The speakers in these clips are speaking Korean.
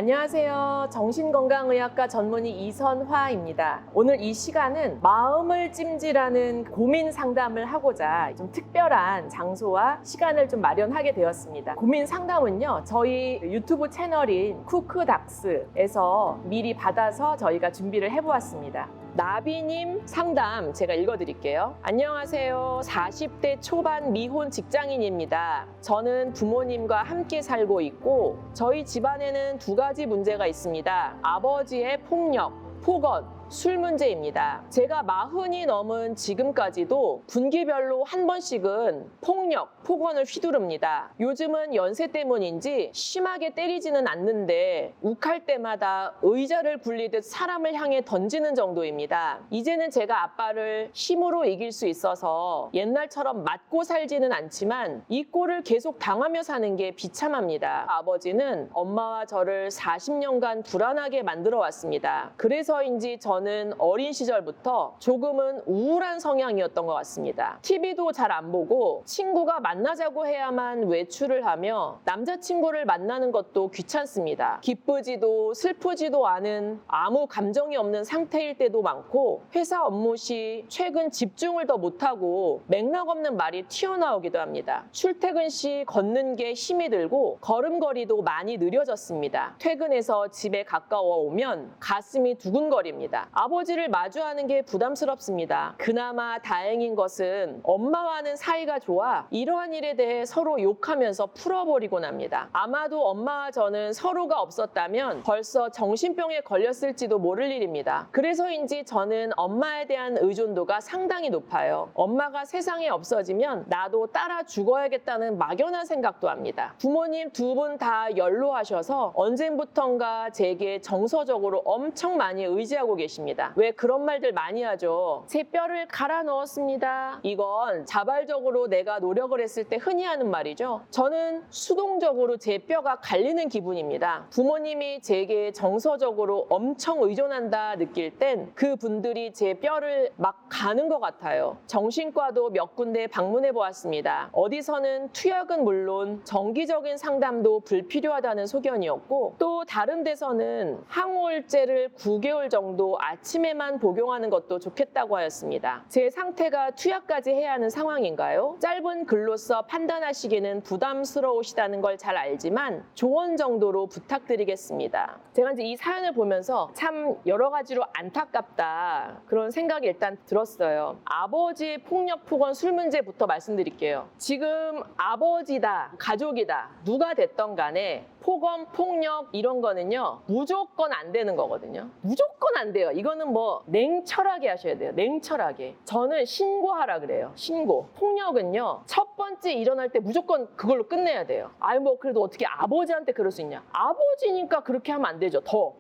안녕하세요. 정신건강의학과 전문의 이선화입니다. 오늘 이 시간은 마음을 찜질하는 고민 상담을 하고자 좀 특별한 장소와 시간을 좀 마련하게 되었습니다. 고민 상담은요, 저희 유튜브 채널인 쿠크닥스에서 미리 받아서 저희가 준비를 해보았습니다. 나비님 상담 제가 읽어드릴게요. 안녕하세요. 40대 초반 미혼 직장인입니다. 저는 부모님과 함께 살고 있고 저희 집안에는 두 가지 문제가 있습니다. 아버지의 폭력, 폭언, 술 문제입니다. 제가 40이 넘은 지금까지도 분기별로 한 번씩은 폭력, 폭언을 휘두릅니다. 요즘은 연세 때문인지 심하게 때리지는 않는데 욱할 때마다 의자를 굴리듯 사람을 향해 던지는 정도입니다. 이제는 제가 아빠를 힘으로 이길 수 있어서 옛날처럼 맞고 살지는 않지만 이 꼴을 계속 당하며 사는 게 비참합니다. 아버지는 엄마와 저를 40년간 불안하게 만들어 왔습니다. 그래서인지 저는 어린 시절부터 조금은 우울한 성향이었던 것 같습니다. TV도 잘 안 보고 친구가 만나자고 해야만 외출을 하며 남자친구를 만나는 것도 귀찮습니다. 기쁘지도 슬프지도 않은 아무 감정이 없는 상태일 때도 많고 회사 업무 시 최근 집중을 더 못하고 맥락 없는 말이 튀어나오기도 합니다. 출퇴근 시 걷는 게 힘이 들고 걸음걸이도 많이 느려졌습니다. 퇴근해서 집에 가까워 오면 가슴이 두근거립니다. 아버지를 마주하는 게 부담스럽습니다. 그나마 다행인 것은 엄마와는 사이가 좋아 이러한 일에 대해 서로 욕하면서 풀어버리곤 합니다. 아마도 엄마와 저는 서로가 없었다면 벌써 정신병에 걸렸을지도 모를 일입니다. 그래서인지 저는 엄마에 대한 의존도가 상당히 높아요. 엄마가 세상에 없어지면 나도 따라 죽어야겠다는 막연한 생각도 합니다. 부모님 두 분 다 연로하셔서 언젠부턴가 제게 정서적으로 엄청 많이 의지하고 계십니다. 왜 그런 말들 많이 하죠? 제 뼈를 갈아 넣었습니다. 이건 자발적으로 내가 노력을 했을 때 흔히 하는 말이죠. 저는 수동적으로 제 뼈가 갈리는 기분입니다. 부모님이 제게 정서적으로 엄청 의존한다 느낄 땐 그분들이 제 뼈를 막 가는 것 같아요. 정신과도 몇 군데 방문해 보았습니다. 어디서는 투약은 물론 정기적인 상담도 불필요하다는 소견이었고 또 다른 데서는 항우울제를 9개월 정도 아침에만 복용하는 것도 좋겠다고 하였습니다. 제 상태가 투약까지 해야 하는 상황인가요? 짧은 글로써 판단하시기는 부담스러우시다는 걸 잘 알지만 조언 정도로 부탁드리겠습니다. 제가 이제 이 사연을 보면서 참 여러 가지로 안타깝다 그런 생각이 일단 들었어요. 아버지의 폭력, 폭언, 술 문제부터 말씀드릴게요. 지금 아버지다, 가족이다, 누가 됐던 간에 폭언, 폭력 이런 거는요 무조건 안 되는 거거든요. 무조건 안 돼요. 이거는 뭐 냉철하게 하셔야 돼요. 냉철하게. 저는 신고하라 그래요. 신고. 폭력은요 첫 번째 일어날 때 무조건 그걸로 끝내야 돼요. 아이 뭐 그래도 어떻게 아버지한테 그럴 수 있냐. 아버지니까 그렇게 하면 안 되죠. 더.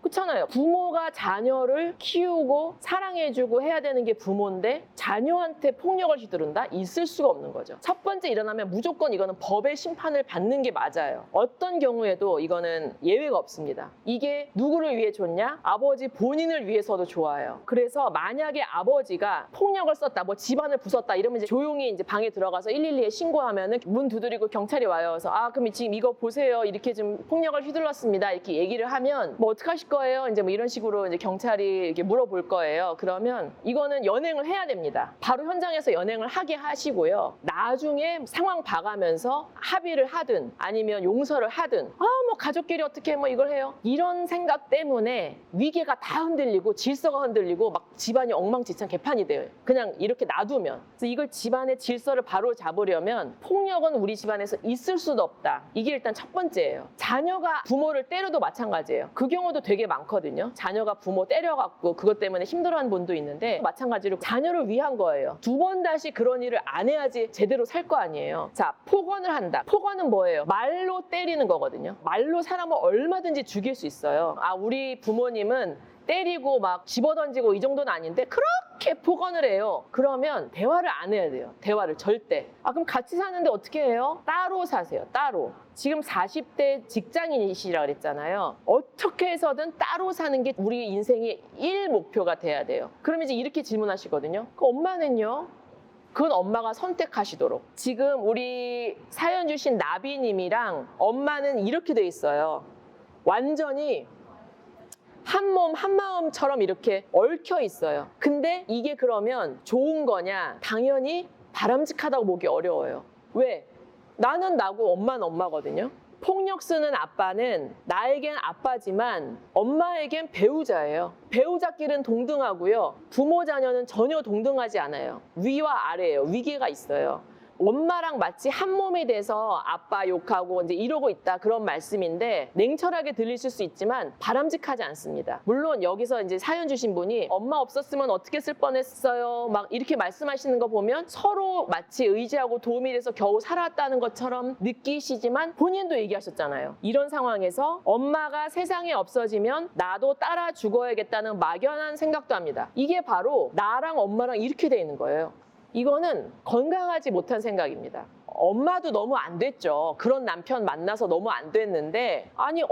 그렇잖아요. 부모가 자녀를 키우고 사랑해주고 해야 되는 게 부모인데 자녀한테 폭력을 휘두른다? 있을 수가 없는 거죠. 첫 번째 일어나면 무조건 이거는 법의 심판을 받는 게 맞아요. 어떤 경우에도 이거는 예외가 없습니다. 이게 누구를 위해 좋냐? 아버지 본인을 위해서도 좋아요. 그래서 만약에 아버지가 폭력을 썼다, 뭐 집안을 부쉈다 이러면 이제 조용히 이제 방에 들어가서 112에 신고하면은 문 두드리고 경찰이 와요. 그래서 아 그럼 지금 이거 보세요. 이렇게 좀 폭력을 휘둘렀습니다. 이렇게 얘기를 하면 뭐 어떡하실 거예요? 이제 뭐 이런 식으로 이제 경찰이 이렇게 물어볼 거예요. 그러면 이거는 연행을 해야 됩니다. 바로 현장에서 연행을 하게 하시고요. 나중에 상황 봐가면서 합의를 하든 아니면 용서를 하든 뭐 가족끼리 어떻게 뭐 이걸 해요? 이런 생각 때문에 위계가 다 흔들리고 질서가 흔들리고 막 집안이 엉망진창 개판이 돼요. 그냥 이렇게 놔두면. 그래서 이걸 집안의 질서를 바로 잡으려면 폭력은 우리 집안에서 있을 수도 없다. 이게 일단 첫 번째예요. 자녀가 부모를 때려도 마찬가지예요. 그 경우도 되게 많거든요. 자녀가 부모 때려갖고 그것 때문에 힘들어하는 분도 있는데 마찬가지로 자녀를 위한 거예요. 두 번 다시 그런 일을 안 해야지 제대로 살 거 아니에요. 자, 폭언을 한다. 폭언은 뭐예요? 말로 때리는 거거든요. 말로 사람을 얼마든지 죽일 수 있어요. 아, 우리 부모님은 때리고 막 집어던지고 이 정도는 아닌데 그렇게 폭언을 해요. 그러면 대화를 안 해야 돼요. 대화를 절대. 아 그럼 같이 사는데 어떻게 해요? 따로 사세요. 따로. 지금 40대 직장인이시라 그랬잖아요. 어떻게 해서든 따로 사는 게 우리 인생의 1목표가 돼야 돼요. 그럼 이제 이렇게 질문하시거든요. 그 엄마는요? 그건 엄마가 선택하시도록. 지금 우리 사연 주신 나비님이랑 엄마는 이렇게 돼 있어요. 완전히 한 몸 한마음처럼 이렇게 얽혀 있어요. 근데 이게 그러면 좋은 거냐? 당연히 바람직하다고 보기 어려워요. 왜? 나는 나고 엄마는 엄마거든요. 폭력 쓰는 아빠는 나에겐 아빠지만 엄마에겐 배우자예요. 배우자끼리는 동등하고요. 부모 자녀는 전혀 동등하지 않아요. 위와 아래예요. 위계가 있어요. 엄마랑 마치 한 몸이 돼서 아빠 욕하고 이제 이러고 있다 그런 말씀인데 냉철하게 들리실 수 있지만 바람직하지 않습니다. 물론 여기서 이제 사연 주신 분이 엄마 없었으면 어떻게 쓸 뻔했어요 막 이렇게 말씀하시는 거 보면 서로 마치 의지하고 도움이 돼서 겨우 살아왔다는 것처럼 느끼시지만 본인도 얘기하셨잖아요. 이런 상황에서 엄마가 세상에 없어지면 나도 따라 죽어야겠다는 막연한 생각도 합니다. 이게 바로 나랑 엄마랑 이렇게 돼 있는 거예요. 이거는 건강하지 못한 생각입니다. 엄마도 너무 안 됐죠. 그런 남편 만나서 너무 안 됐는데 아니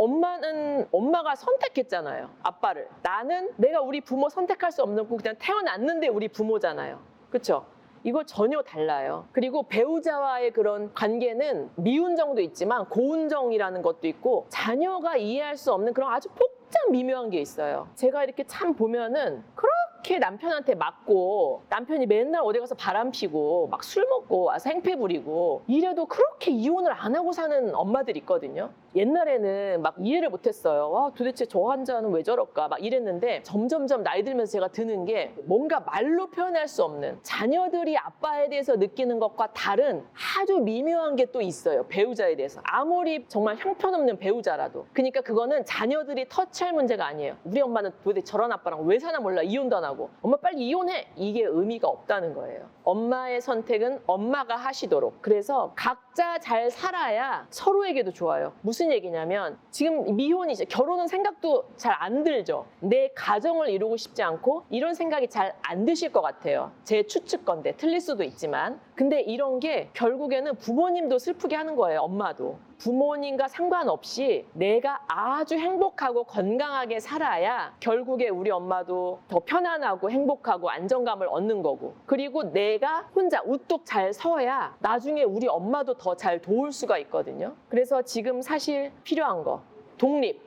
엄마가 선택했잖아요. 아빠를. 나는 내가 우리 부모 선택할 수 없는 거 그냥 태어났는데 우리 부모잖아요. 그렇죠? 이거 전혀 달라요. 그리고 배우자와의 그런 관계는 미운정도 있지만 고운정이라는 것도 있고 자녀가 이해할 수 없는 그런 아주 복잡 미묘한 게 있어요. 제가 이렇게 참 보면은 그렇게 남편한테 맞고 남편이 맨날 어디 가서 바람 피고 막 술 먹고 와서 행패 부리고 이래도 그렇게 이혼을 안 하고 사는 엄마들이 있거든요. 옛날에는 막 이해를 못했어요. 와, 도대체 저 환자는 왜 저럴까 막 이랬는데 점점점 나이 들면서 제가 드는 게 뭔가 말로 표현할 수 없는 자녀들이 아빠에 대해서 느끼는 것과 다른 아주 미묘한 게 또 있어요. 배우자에 대해서. 아무리 정말 형편없는 배우자라도. 그러니까 그거는 자녀들이 터치할 문제가 아니에요. 우리 엄마는 도대체 저런 아빠랑 왜 사나 몰라 이혼도 안 하고 엄마 빨리 이혼해 이게 의미가 없다는 거예요. 엄마의 선택은 엄마가 하시도록. 그래서 각자 잘 살아야 서로에게도 좋아요. 무슨 얘기냐면 지금 미혼이죠. 결혼은 생각도 잘 안 들죠. 내 가정을 이루고 싶지 않고 이런 생각이 잘 안 드실 것 같아요. 제 추측 건데 틀릴 수도 있지만 근데 이런 게 결국에는 부모님도 슬프게 하는 거예요. 엄마도. 부모님과 상관없이 내가 아주 행복하고 건강하게 살아야 결국에 우리 엄마도 더 편안하고 행복하고 안정감을 얻는 거고 그리고 내가 혼자 우뚝 잘 서야 나중에 우리 엄마도 더 잘 도울 수가 있거든요. 그래서 지금 사실 필요한 거 독립.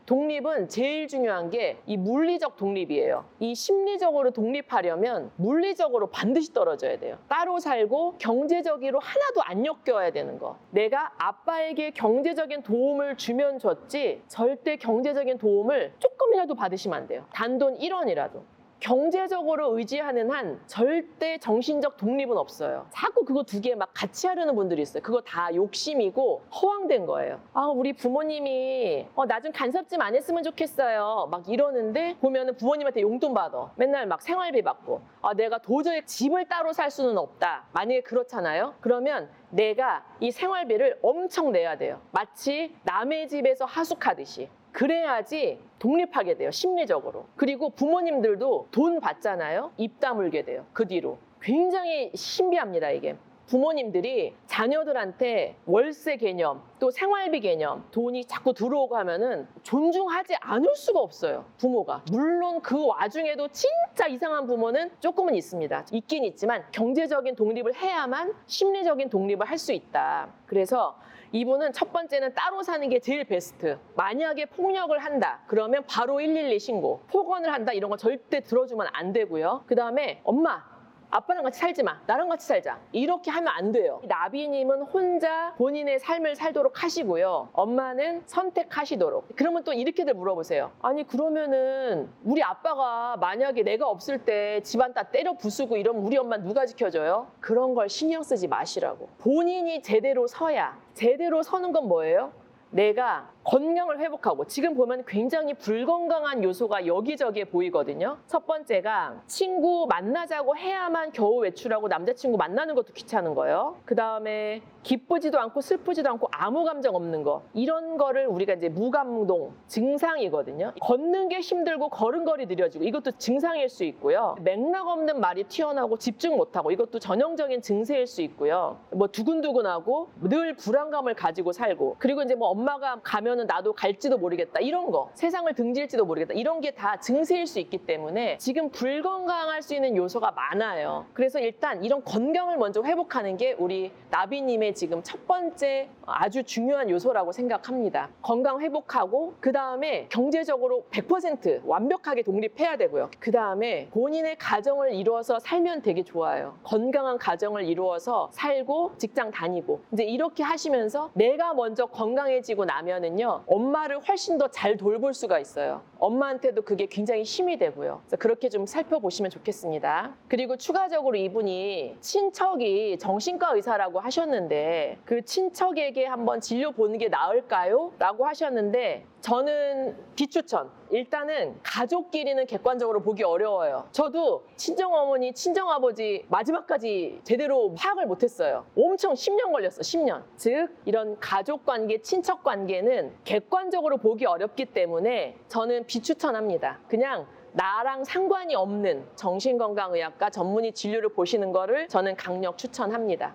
독립은 제일 중요한 게 이 물리적 독립이에요. 이 심리적으로 독립하려면 물리적으로 반드시 떨어져야 돼요. 따로 살고 경제적으로 하나도 안 엮여야 되는 거. 내가 아빠에게 경제적인 도움을 주면 줬지 절대 경제적인 도움을 조금이라도 받으시면 안 돼요. 단돈 1원이라도. 경제적으로 의지하는 한 절대 정신적 독립은 없어요. 자꾸 그거 두 개 막 같이 하려는 분들이 있어요. 그거 다 욕심이고 허황된 거예요. 아, 우리 부모님이 나 좀 간섭 좀 안 했으면 좋겠어요. 막 이러는데 보면은 부모님한테 용돈 받아. 맨날 막 생활비 받고. 내가 도저히 집을 따로 살 수는 없다. 만약에 그렇잖아요. 그러면 내가 이 생활비를 엄청 내야 돼요. 마치 남의 집에서 하숙하듯이. 그래야지 독립하게 돼요. 심리적으로. 그리고 부모님들도 돈 받잖아요. 입 다물게 돼요. 그 뒤로. 굉장히 신비합니다. 이게. 부모님들이 자녀들한테 월세 개념 또 생활비 개념 돈이 자꾸 들어오고 하면은 존중하지 않을 수가 없어요. 부모가. 물론 그 와중에도 진짜 이상한 부모는 조금은 있습니다. 있긴 있지만 경제적인 독립을 해야만 심리적인 독립을 할 수 있다. 그래서 이분은 첫 번째는 따로 사는 게 제일 베스트. 만약에 폭력을 한다 그러면 바로 112 신고. 폭언을 한다 이런 거 절대 들어주면 안 되고요. 그 다음에 엄마 아빠랑 같이 살지 마. 나랑 같이 살자. 이렇게 하면 안 돼요. 나비님은 혼자 본인의 삶을 살도록 하시고요. 엄마는 선택하시도록. 그러면 또 이렇게들 물어보세요. 아니 그러면은 우리 아빠가 만약에 내가 없을 때 집안 다 때려 부수고 이러면 우리 엄마 누가 지켜줘요? 그런 걸 신경 쓰지 마시라고. 본인이 제대로 서야. 제대로 서는 건 뭐예요? 내가 건강을 회복하고 지금 보면 굉장히 불건강한 요소가 여기저기에 보이거든요. 첫 번째가 친구 만나자고 해야만 겨우 외출하고 남자친구 만나는 것도 귀찮은 거예요. 그 다음에 기쁘지도 않고 슬프지도 않고 아무 감정 없는 거. 이런 거를 우리가 이제 무감동 증상이거든요. 걷는 게 힘들고 걸음걸이 느려지고 이것도 증상일 수 있고요. 맥락 없는 말이 튀어나오고 집중 못하고 이것도 전형적인 증세일 수 있고요. 뭐 두근두근하고 늘 불안감을 가지고 살고 그리고 이제 뭐 엄마가 가면 가면은 나도 갈지도 모르겠다. 이런 거. 세상을 등질지도 모르겠다. 이런 게 다 증세일 수 있기 때문에 지금 불건강할 수 있는 요소가 많아요. 그래서 일단 이런 건강을 먼저 회복하는 게 우리 나비님의 지금 첫 번째 아주 중요한 요소라고 생각합니다. 건강 회복하고 그 다음에 경제적으로 100% 완벽하게 독립해야 되고요. 그 다음에 본인의 가정을 이루어서 살면 되게 좋아요. 건강한 가정을 이루어서 살고 직장 다니고 이제 이렇게 하시면서 내가 먼저 건강해지고 나면은요 엄마를 훨씬 더 잘 돌볼 수가 있어요. 엄마한테도 그게 굉장히 힘이 되고요. 그래서 그렇게 좀 살펴보시면 좋겠습니다. 그리고 추가적으로 이분이 친척이 정신과 의사라고 하셨는데 그 친척에게 한번 진료 보는 게 나을까요? 라고 하셨는데 저는 비추천. 일단은 가족끼리는 객관적으로 보기 어려워요. 저도 친정어머니, 친정아버지 마지막까지 제대로 파악을 못했어요. 엄청 10년 걸렸어, 10년. 즉 이런 가족관계, 친척관계는 객관적으로 보기 어렵기 때문에 저는 비추천합니다. 그냥 나랑 상관이 없는 정신건강의학과 전문의 진료를 보시는 거를 저는 강력 추천합니다.